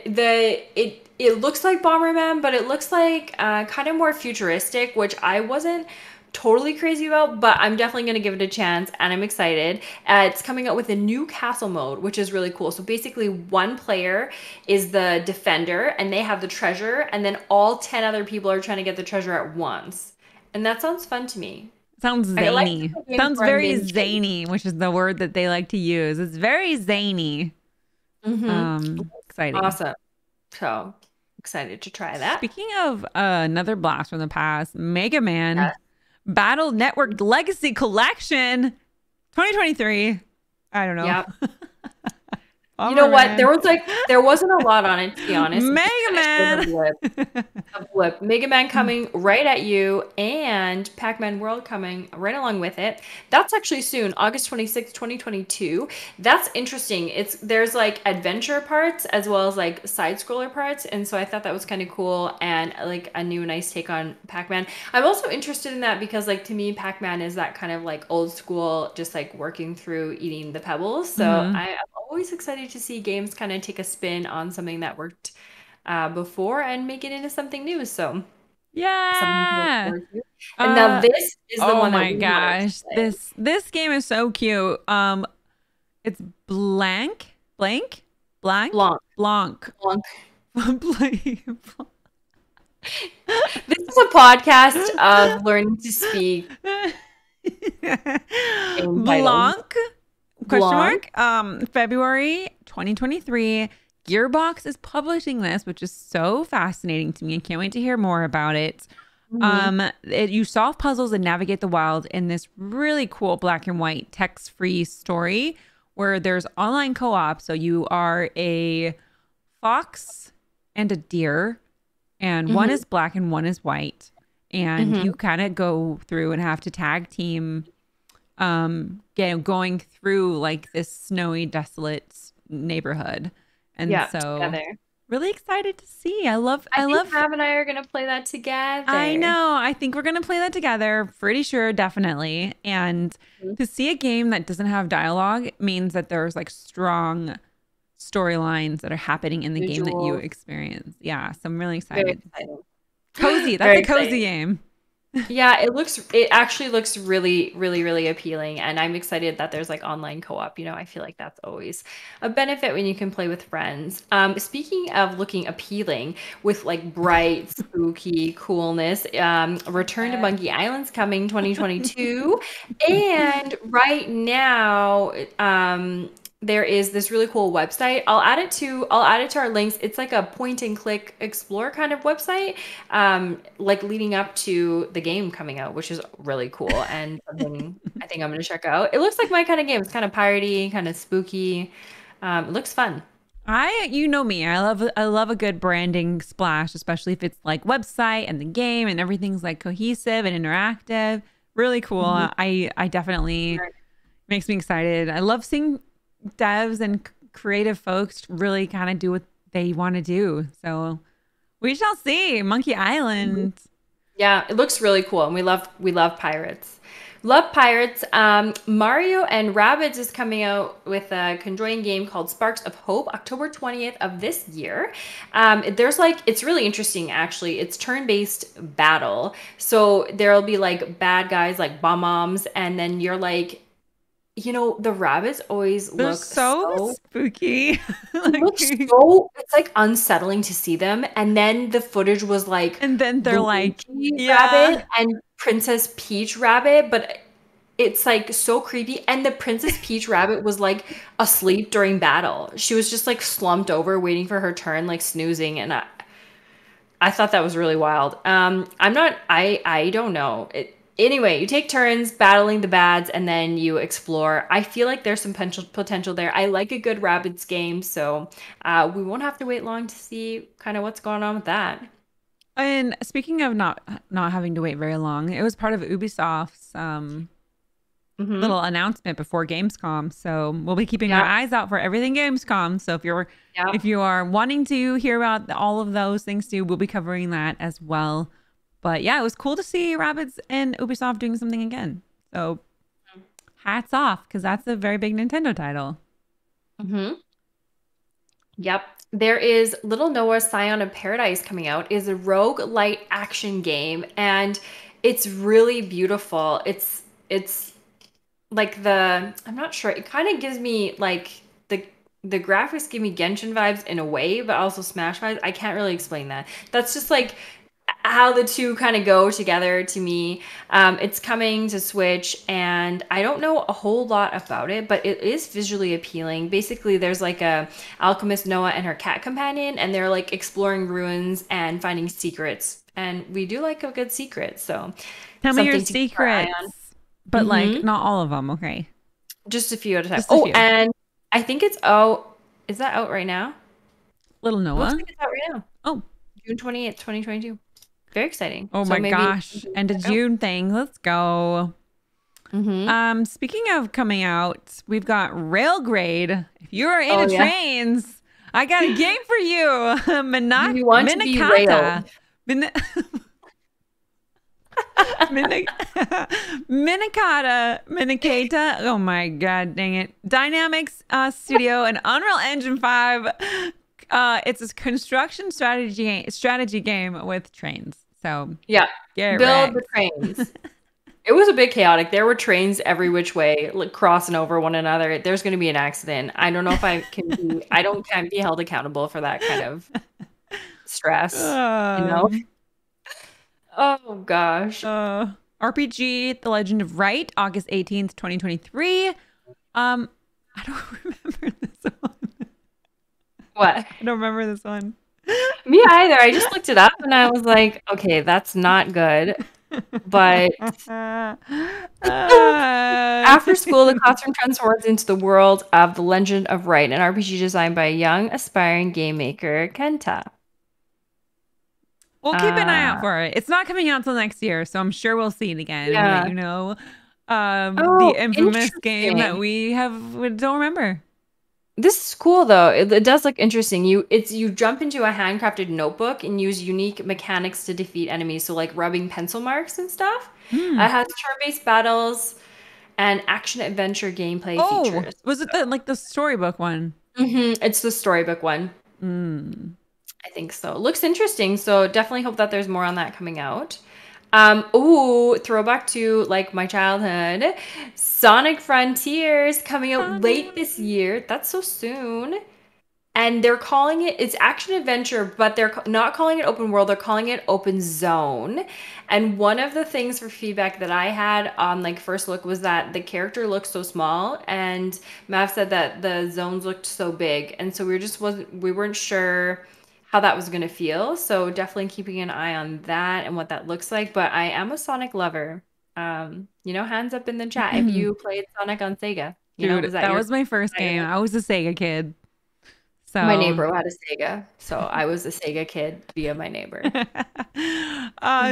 A: It looks like Bomberman, but it looks like kind of more futuristic, which I wasn't totally crazy about, but I'm definitely going to give it a chance, and I'm excited. It's coming out with a new castle mode, which is really cool. So basically, one player is the defender, and they have the treasure, and then all 10 other people are trying to get the treasure at once. And that sounds fun to me.
B: Sounds zany. Sounds very zany, which is the word that they like to use. It's very zany. Exciting.
A: Awesome. So excited to try that.
B: Speaking of another blast from the past, Mega Man Battle Network Legacy Collection 2023. I don't know.
A: Yep. You know what? There wasn't a lot on it, to be honest.
B: Mega Man.
A: A blip. Mega Man coming right at you, and PacMan World coming right along with it. That's actually soon, August 26th, 2022. That's interesting. There's like adventure parts as well as like side scroller parts, and so I thought that was kind of cool and like a new nice take on Pac-Man. I'm also interested in that because like to me, Pac-Man is that kind of like old school, just like working through eating the pebbles. So I'm always excited to see games kind of take a spin on something that worked before and make it into something new. So
B: yeah.
A: And now this is the one.
B: Oh my gosh, this game is so cute. It's Blank. This
A: is a podcast of learning to speak.
B: Blanc. Question mark. February 2023. Gearbox is publishing this, which is so fascinating to me. I can't wait to hear more about it. You solve puzzles and navigate the wild in this really cool black and white text-free story where there's online co-op. So you are a fox and a deer, and one is black and one is white. And you kind of go through and have to tag team going through like this snowy, desolate neighborhood. And so together. Really excited to see. I love
A: Mav and I are gonna play that together.
B: I know. I think we're gonna play that together. Pretty sure, definitely. And to see a game that doesn't have dialogue means that there's like strong storylines that are happening in the game that you experience. Yeah. So I'm really excited. Cozy. That's a cozy game.
A: Yeah, it actually looks really, really, really appealing. And I'm excited that there's like online co-op. I feel like that's always a benefit when you can play with friends. Speaking of looking appealing with like bright, spooky coolness, Return to Monkey Island's coming 2022. And right now, there is this really cool website. I'll add it to our links. It's like a point and click explore kind of website, like leading up to the game coming out, which is really cool and something I think I'm gonna check out. It looks like my kind of game. It's kind of piratey, kind of spooky. It looks fun.
B: You know me. I love a good branding splash, especially if it's like website and the game and everything's like cohesive and interactive. Really cool.
A: Mhm.
B: I definitely makes me excited. I love seeing devs and creative folks really kind of do what they want to do. So we shall see. Monkey
A: Mhm.
B: Island.
A: Yeah, it looks really cool, and we love pirates. Love pirates. Mario and Rabbids is coming out with a conjoined game called Sparks of Hope, October 20th of this year. There's like it's really interesting actually. It's turn-based battle, so there'll be like bad guys like bomb bombs, and then you're like, the rabbits always
B: They're
A: look
B: so
A: so
B: spooky.
A: looks
B: Like,
A: so it's like unsettling to see them. And then the footage was like
B: and then they're like,
A: Luigi
B: yeah.
A: Rabbit and Princess Peach Rabbit, but it's like so creepy. And the Princess Peach Rabbit was like asleep during battle. She was just like slumped over, waiting for her turn, like snoozing. And I thought that was really wild. I don't know. Anyway, you take turns battling the bads and then you explore. I feel like there's some potential there. I like a good Rabbids game, so we won't have to wait long to see kind of what's going on with that.
B: And speaking of not having to wait very long, it was part of Ubisoft's
A: Mm-hmm.
B: little announcement before Gamescom. So we'll be keeping our
A: Yep.
B: eyes out for everything Gamescom. So
A: Yep.
B: if you are wanting to hear about all of those things too, we'll be covering that as well. But yeah, it was cool to see Rabbids and Ubisoft doing something again. So hats off, because that's a very big Nintendo title.
A: Mm-hmm. Yep. There is Little Noah Scion of Paradise coming out. Is a rogue light action game, and it's really beautiful. It's like I'm not sure. It kind of gives me like the graphics give me Genshin vibes in a way, but also Smash vibes. I can't really explain that. That's just like how the two kind of go together to me. It's coming to Switch, and I don't know a whole lot about it, but it is visually appealing. Basically, there's like a alchemist Noah and her cat companion, and they're like exploring ruins and finding secrets. And we do like a good secret, so
B: Tell me your
A: something to keep our eye on.
B: secrets, but like
A: Hmm.
B: not all of them. Okay,
A: Just a few at a time.
B: just a
A: Oh,
B: few.
A: and I think it's out. Is that out right now?
B: Little
A: Looks
B: Noah.
A: like it's out right now.
B: Oh,
A: June 28th, 2022. Very exciting.
B: oh
A: So
B: my
A: maybe
B: gosh! And a
A: check out.
B: June thing. Let's go.
A: Mm-hmm.
B: Speaking of coming out, we've got Railgrade. If you are
A: Oh
B: into
A: yeah.
B: trains, I got a game for you.
A: Do you want to be
B: Minikata.
A: railed?
B: Min- Minik- Minikata. Oh my god, dang it. Dynamics Studio and Unreal Engine 5. It's a construction strategy game with trains. So
A: Yeah.
B: get
A: Build the
B: wrecked.
A: trains. It was a bit chaotic. There were trains every which way, like crossing over one another. There's going to be an accident. I don't know if I don't can't be held accountable for that kind of stress, you know?
B: Um,
A: Oh gosh.
B: RPG, The Legend of Wright, August 18th, 2023. I don't remember this one.
A: What?
B: I don't remember this one.
A: Me either. I just looked it up and I was like, okay, that's not good. But
B: Uh,
A: after school, the classroom transforms into the world of The Legend of Wright, an RPG designed by a young, aspiring game maker, Kenta.
B: we'll keep an eye out
A: Uh,
B: for it. It's not coming out till next year, so I'm sure we'll see it again and let
A: yeah.
B: you know. The
A: Oh,
B: infamous game that
A: interesting.
B: we don't remember.
A: This is cool though. It does look interesting. You jump into a handcrafted notebook and use unique mechanics to defeat enemies. So like rubbing pencil marks and stuff.
B: Hmm.
A: It has turn-based battles and action adventure gameplay
B: Oh,
A: features.
B: was it the storybook one?
A: It's the storybook one.
B: Hmm.
A: I think so. Looks interesting. So definitely hope that there's more on that coming out. Ooh, throwback to like my childhood. Sonic Frontiers coming out late this year. That's so soon. And they're calling it's action adventure, but they're not calling it open world, they're calling it open zone. And one of the things for feedback that I had on like first look was that the character looked so small, and Mav said that the zones looked so big. And so we weren't sure how that was gonna feel. So definitely keeping an eye on that and what that looks like. But I am a Sonic lover. Hands up in the chat if you played Sonic on Sega.
B: Dude,
A: Was that
B: that
A: your
B: was my first game. I was a Sega kid.
A: My
B: So
A: neighbor had a Sega, so I was a Sega kid via my neighbor.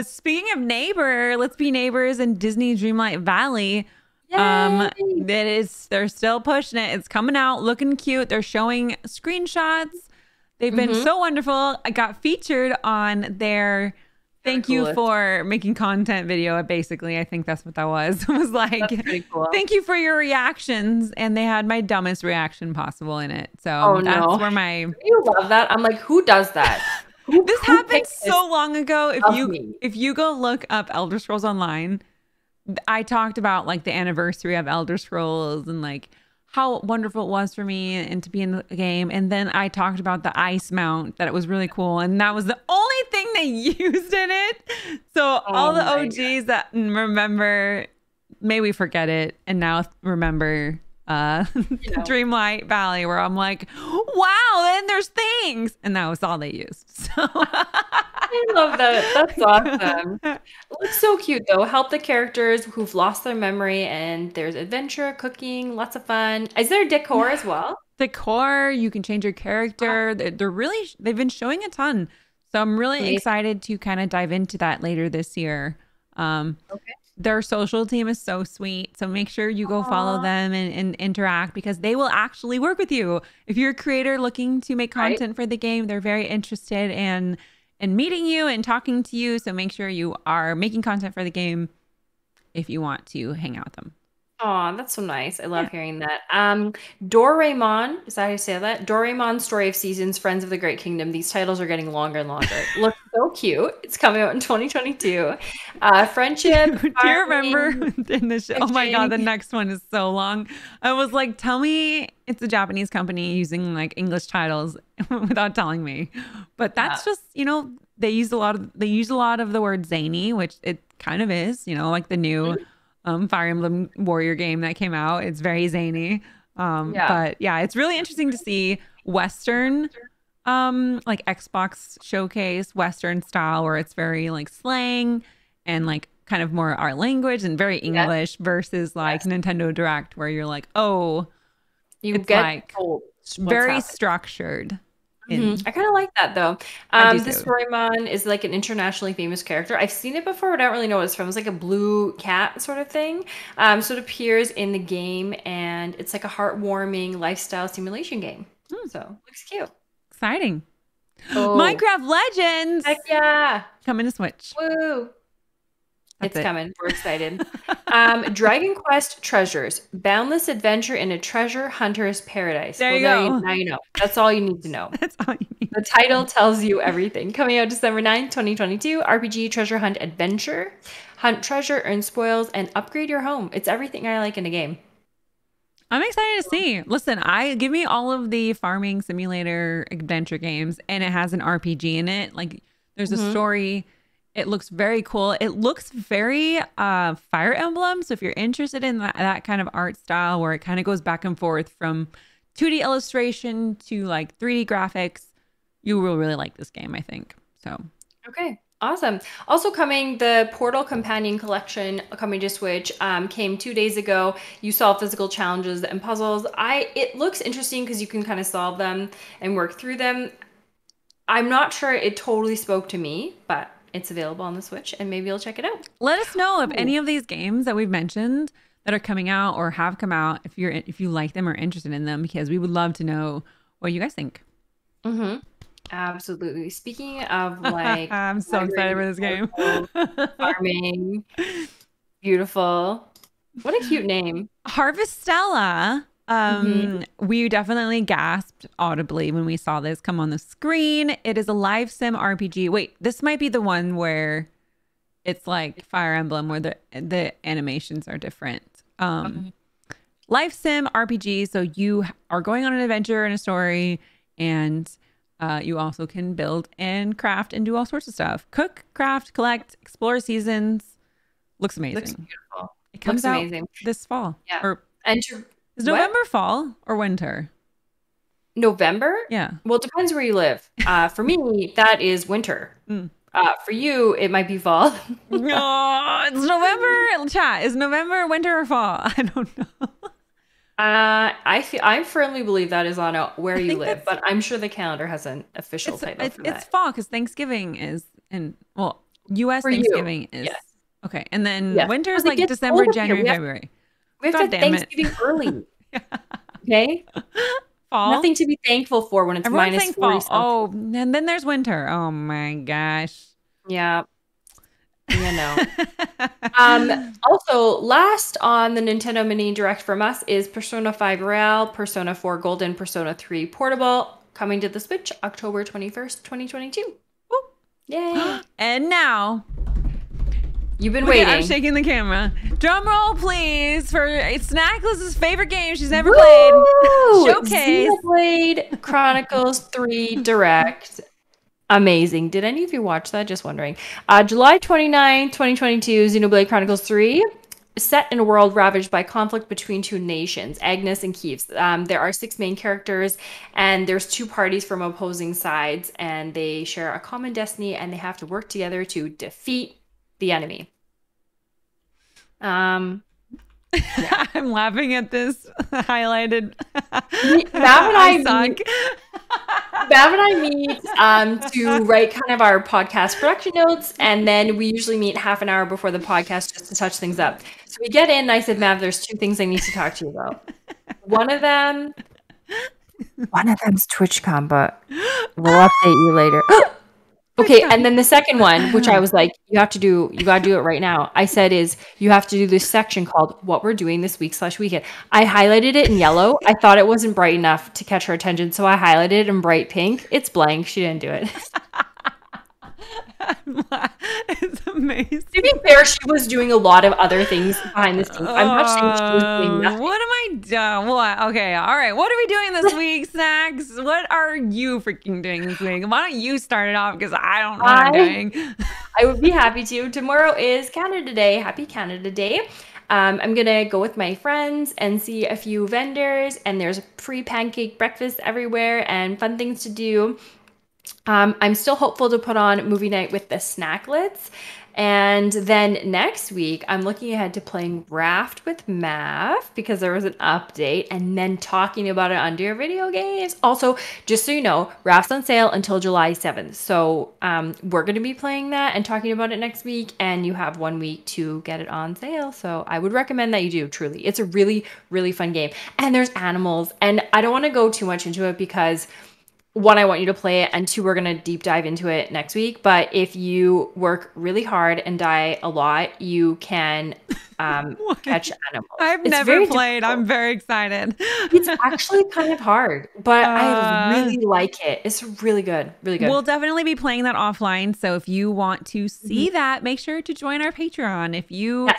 B: speaking of neighbor, let's be neighbors in Disney Dreamlight Valley.
A: Yay!
B: They're still pushing it. It's coming out looking cute. They're showing screenshots. They've been so wonderful. I got featured on their thank you for making content video. Basically, I think that's what that was. It was like,
A: cool.
B: Thank you for your reactions. And they had my dumbest reaction possible in it. So that's where my...
A: You love that. I'm like, who does that?
B: This happened so long ago. If you go look up Elder Scrolls Online, I talked about like the anniversary of Elder Scrolls and like how wonderful it was for me and to be in the game. And then I talked about the ice mount, that it was really cool. And that was the only thing they used in it. So all the OGs that remember, may we forget it. And now remember Dreamlight Valley, where I'm like, wow, and there's things. And that was all they used. So
A: I love that. That's awesome. It looks so cute though. Help the characters who've lost their memory, and there's adventure, cooking, lots of fun. Is there decor as well?
B: Decor, you can change your character. They've been showing a ton. So I'm really excited to kind of dive into that later this year. Their social team is so sweet. So make sure you go follow them and interact, because they will actually work with you. If you're a creator looking to make content for the game, they're very interested in meeting you and talking to you. So make sure you are making content for the game if you want to hang out with them.
A: Oh, that's so nice. I love hearing that. Doraemon, is that how you say that? Doraemon, Story of Seasons, Friends of the Great Kingdom. These titles are getting longer and longer. Looks so cute. It's coming out in 2022. Friendship.
B: Do you remember in the show? Oh my God, the next one is so long. I was like, tell me it's a Japanese company using like English titles without telling me. But that's just, they use a lot of the word zany, which it kind of is, like the new Fire Emblem Warrior game that came out. It's very zany. But yeah, it's really interesting to see Western, like Xbox showcase Western style, where it's very like slang and like kind of more our language and very English versus like Nintendo Direct, where you're like, oh, it's like very structured.
A: I kind of like that though. This Doraemon is like an internationally famous character. I've seen it before, but I don't really know what it's from. It's like a blue cat sort of thing. So it appears in the game, and it's like a heartwarming lifestyle simulation game. So looks cute.
B: Exciting. Minecraft Legends.
A: Heck yeah.
B: Coming to Switch.
A: Woo. It's coming. We're excited. Dragon Quest Treasures. Boundless adventure in a treasure hunter's paradise.
B: There you go.
A: Now you know. That's all you need to know.
B: That's all you need.
A: The title tells you everything. Coming out December 9th, 2022. RPG treasure hunt adventure. Hunt treasure, earn spoils, and upgrade your home. It's everything I like in a game.
B: I'm excited to see. Listen, give me all of the farming simulator adventure games, and it has an RPG in it. Like there's a story. It looks very cool. It looks very Fire Emblem. So if you're interested in that kind of art style, where it kind of goes back and forth from 2D illustration to like 3D graphics, you will really like this game, I think. So
A: okay, awesome. Also coming, the Portal Companion Collection coming to Switch came 2 days ago. You solve physical challenges and puzzles. It looks interesting because you can kind of solve them and work through them. I'm not sure it totally spoke to me, but it's available on the Switch, and maybe you'll check it out.
B: Let us know if any of these games that we've mentioned that are coming out or have come out, if you like them or interested in them, because we would love to know what you guys think.
A: Absolutely. Speaking of like,
B: I'm so excited for this game.
A: Farming, beautiful. What a cute name,
B: Harvestella. We definitely gasped audibly when we saw this come on the screen. It is a live sim RPG. Wait, this might be the one where it's like Fire Emblem where the animations are different. Life sim RPG. So you are going on an adventure and a story, and you also can build and craft and do all sorts of stuff. Cook, craft, collect, explore seasons. Looks amazing.
A: Looks beautiful.
B: It comes out this fall.
A: Yeah.
B: Or
A: is
B: November fall or winter?
A: November?
B: Yeah.
A: Well, it depends where you live. For me, that is winter. For you, it might be fall.
B: No, it's November. Chat, is November winter or fall? I don't know.
A: I firmly believe that is on where you live, but I'm sure the calendar has an official title for that.
B: It's fall because Thanksgiving is U.S. Thanksgiving is okay, and then winter is like December, January, February.
A: We have to Thanksgiving early. Okay.
B: Fall.
A: Nothing to be thankful for when it's minus 40.
B: Oh, and then there's winter. Oh my gosh.
A: Yeah. Also, last on the Nintendo Mini Direct from us is Persona 5 Royal, Persona 4 Golden, Persona 3 Portable, coming to the Switch October 21st, 2022. Woo. Yay.
B: And now...
A: You've been waiting.
B: I'm shaking the camera. Drum roll, please, for Snackless's favorite game she's never played. Showcase.
A: Xenoblade Chronicles 3 Direct. Amazing. Did any of you watch that? Just wondering. July 29, 2022, Xenoblade Chronicles 3. Set in a world ravaged by conflict between two nations, Agnes and Kiev. There are 6 main characters, and there's 2 parties from opposing sides, and they share a common destiny, and they have to work together to defeat the enemy. Yeah.
B: I'm laughing at this highlighted.
A: Mav and I meet to write kind of our podcast production notes, and then we usually meet half an hour before the podcast just to touch things up. So we get in, and I said, Mav, there's 2 things I need to talk to you about. One of them's TwitchCon, but we'll update you later. Okay, and then the second one, which I was like, you got to do it right now. I said is you have to do this section called what we're doing this week/weekend. I highlighted it in yellow. I thought it wasn't bright enough to catch her attention, so I highlighted it in bright pink. It's blank. She didn't do it.
B: It's amazing.
A: To be fair, she was doing a lot of other things behind the scenes. I'm not saying she was doing nothing.
B: What am I doing? What? Okay, all right. What are we doing this week, Snacks? What are you freaking doing this week? Why don't you start it off? Because I don't know what I'm doing.
A: I would be happy to. Tomorrow is Canada Day. Happy Canada Day. I'm going to go with my friends and see a few vendors, and there's free pancake breakfast everywhere and fun things to do. I'm still hopeful to put on movie night with the Snacklets. And then next week, I'm looking ahead to playing Raft with Mav because there was an update, and then talking about it on Dear Video Games. Also, just so you know, Raft's on sale until July 7th. So we're going to be playing that and talking about it next week, and you have 1 week to get it on sale. So I would recommend that you do, truly. It's a really, really fun game. And there's animals, and I don't want to go too much into it because... 1, I want you to play it, and 2, we're going to deep dive into it next week. But if you work really hard and die a lot, you can catch animals.
B: I've never played. I'm very excited.
A: It's actually kind of hard, but I really like it. It's really good. Really good.
B: We'll definitely be playing that offline. So if you want to see that, make sure to join our Patreon. If you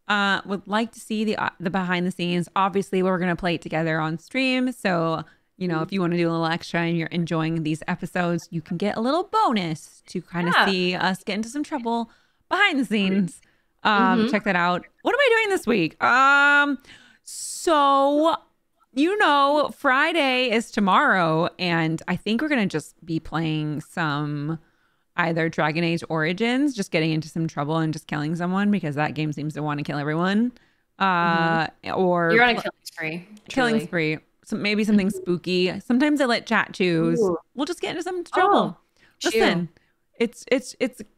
B: would like to see the behind the scenes, obviously we're going to play it together on stream. So... You know, if you want to do a little extra and you're enjoying these episodes, you can get a little bonus to kind of see us get into some trouble behind the scenes. Check that out. What am I doing this week? So, you know, Friday is tomorrow, and I think we're going to just be playing some either Dragon Age Origins, just getting into some trouble and just killing someone because that game seems to want to kill everyone. Or
A: you're on a killing spree.
B: Killing spree. So maybe something spooky. Sometimes I let chat choose. Ooh. We'll just get into some trouble. Listen, it's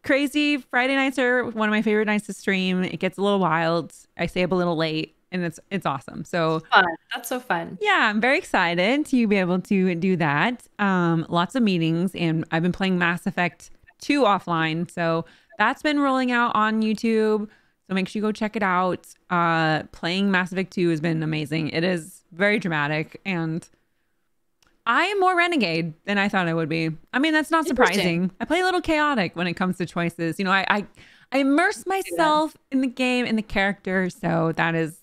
B: crazy. Friday nights are one of my favorite nights to stream. It gets a little wild. I stay up a little late, and it's awesome. So
A: fun. That's so fun.
B: Yeah, I'm very excited to be able to do that. Lots of meetings, and I've been playing Mass Effect 2 offline. So that's been rolling out on YouTube. So make sure you go check it out. Playing Mass Effect 2 has been amazing. It is very dramatic, and I am more renegade than I thought I would be. I mean, that's not surprising. I play a little chaotic when it comes to choices. You know, I immerse myself in the game, in the character. So that is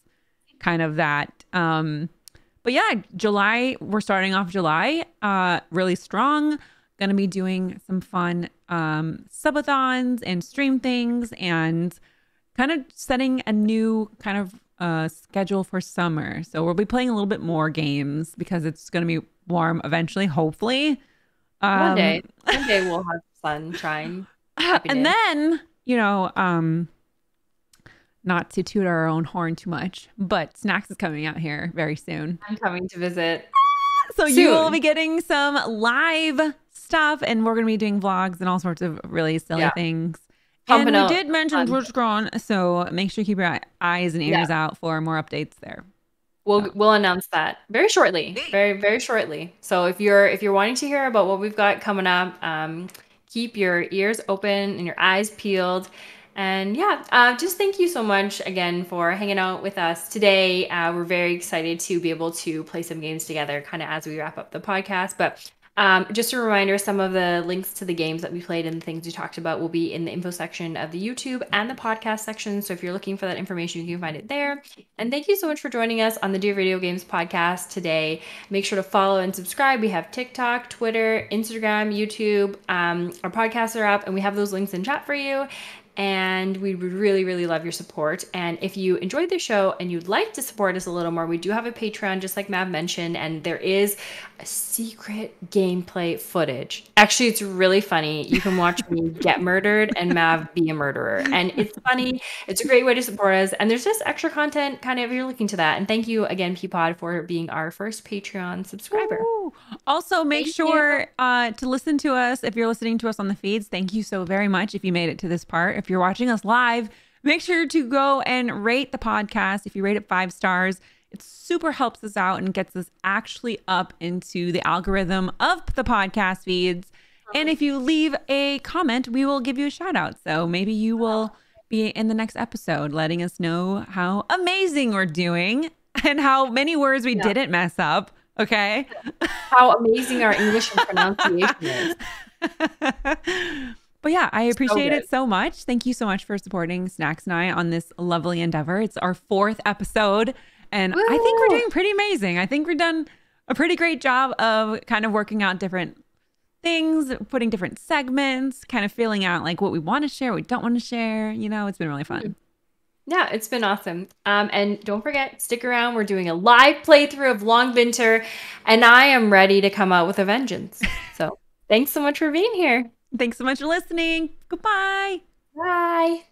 B: kind of that. But yeah, July, we're starting off July really strong. Gonna be doing some fun subathons and stream things and kind of setting a new kind of schedule for summer. So we'll be playing a little bit more games because it's gonna be warm eventually, hopefully.
A: One day we'll have sunshine.
B: And then, you know, not to toot our own horn too much, but Snacks is coming out here very soon.
A: I'm coming to visit.
B: So
A: soon.
B: You will be getting some live stuff, and we're going to be doing vlogs and all sorts of really silly things. And we did mention TwitchCon, so make sure you keep your eyes and ears out for more updates there.
A: We'll announce that very shortly, very shortly. So if you're wanting to hear about what we've got coming up, keep your ears open and your eyes peeled. And just thank you so much again for hanging out with us today. We're very excited to be able to play some games together kind of as we wrap up the podcast. But just a reminder, some of the links to the games that we played and the things we talked about will be in the info section of the YouTube and the podcast section. So if you're looking for that information, you can find it there. And thank you so much for joining us on the Dear Video Games podcast today. Make sure to follow and subscribe. We have TikTok, Twitter, Instagram, YouTube. Our podcasts are up and we have those links in chat for you. And we would really, really love your support. And if you enjoyed the show and you'd like to support us a little more, we do have a Patreon, just like Mav mentioned, and there is a secret gameplay footage. Actually, it's really funny. You can watch me get murdered and Mav be a murderer. And it's funny. It's a great way to support us. And there's just extra content kind of if you're looking to that. And thank you again, Peapod, for being our first Patreon subscriber.
B: Ooh. Also, make sure to listen to us. If you're listening to us on the feeds, thank you so very much if you made it to this part. If you're watching us live, make sure to go and rate the podcast. If you rate it 5 stars, it super helps us out and gets us actually up into the algorithm of the podcast feeds. And if you leave a comment, we will give you a shout out. So maybe you will be in the next episode letting us know how amazing we're doing and how many words we didn't mess up. Okay.
A: How amazing our English and pronunciation is.
B: But yeah, I appreciate it so much. Thank you so much for supporting Snacks and I on this lovely endeavor. It's our 4th episode, and I think we're doing pretty amazing. I think we've done a pretty great job of kind of working out different things, putting different segments, kind of feeling out like what we want to share, what we don't want to share. You know, it's been really fun.
A: Yeah, it's been awesome. And don't forget, stick around. We're doing a live playthrough of Long Vinter, and I am ready to come out with a vengeance. So thanks so much for being here.
B: Thanks so much for listening. Goodbye.
A: Bye.